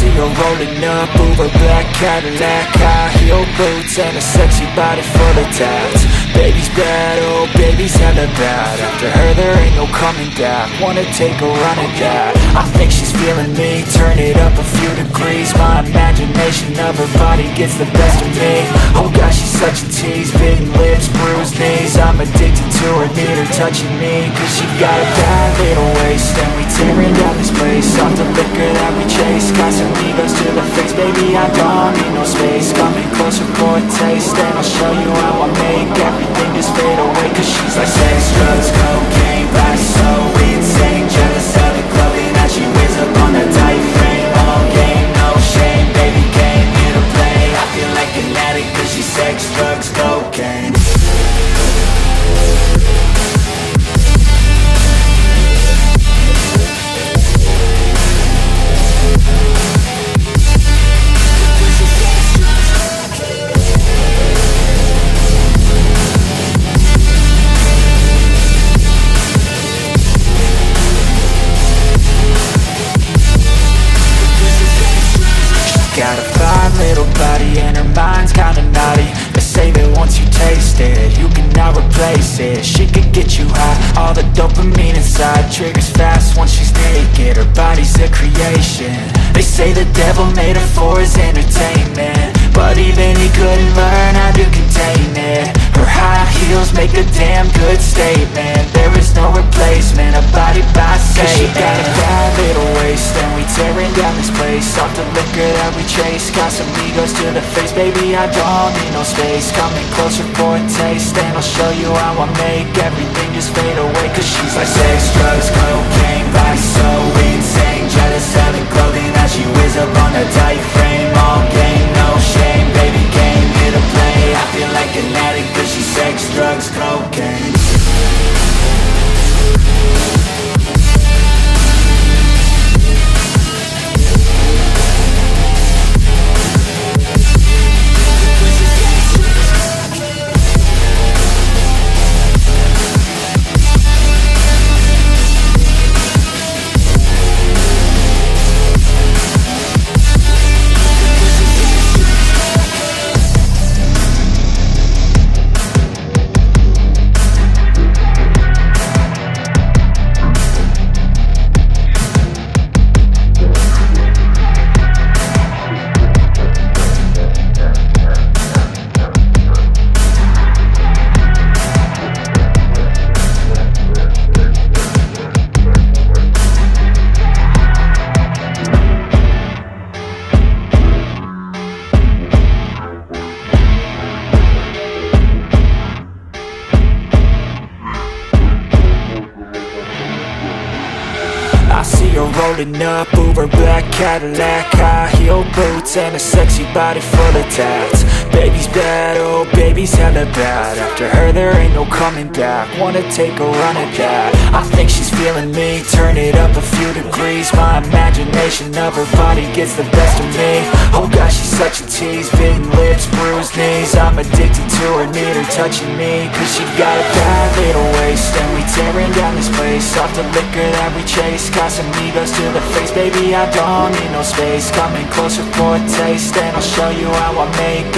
see her rolling up, Uber black Cadillac, high heel boots and a sexy body full of tats. Baby's bad, oh baby's hella bad. After her there ain't no coming back. Wanna take a run at that. I think she's feeling me, turn it up a few degrees. My imagination of her body gets the best of me. Oh gosh, she's such a tease, bitten lips, bruised knees. I'm addicted to her, need her touching me. Cause she got a bad little waist, and we tearing down this place off the liquor that we chase. Got some egos to the face, baby, I don't need no space. Coming closer for a taste, and I'll show you how I make everything just fade away. Cause she's like sex, drugs, cocaine, body so insane. Jealous of the clothing that she wears up on that tight frame. All game, no shame, baby came here to play. I feel like an addict cause she's sex, drugs, cocaine. Got a fine little body and her mind's kinda naughty. They say that once you taste it, you cannot replace it. She could get you high, all the dopamine inside triggers fast once she's naked. Her body's a creation. They say the devil made her for his entertainment, but even he couldn't learn how to contain it. Her high heels make a damn good statement. There is no replacement, a body by Satan. Cause she got a bad little waist, and we tearing down this place off the liquor that we chase. Got some egos to the face, baby, I don't need no space. Coming closer for a taste, and I'll show you how I make everything just fade away. Cause she's like sex, drugs, cocaine, body so insane. Jealous of the clothing that she wears up on that tight frame. All game, no shame, baby came here to play. I feel like an addict cause she's sex, drugs, cocaine. Rolling up, Uber black Cadillac, high heel boots and a sexy body full of tats. Baby's bad, oh baby's hella bad. After her there ain't no coming back. Wanna take a run at that. I think she's feeling me, turn it up a few degrees. My imagination of her body gets the best of me. Oh gosh, she's such a tease, bitten lips, bruised knees. I'm addicted to her, need her touching me. Cause she got a bad little waist, and we tearing down this place off the liquor that we chase. Got some egos to the face, baby, I don't need no space. Coming closer for a taste, and I'll show you how I make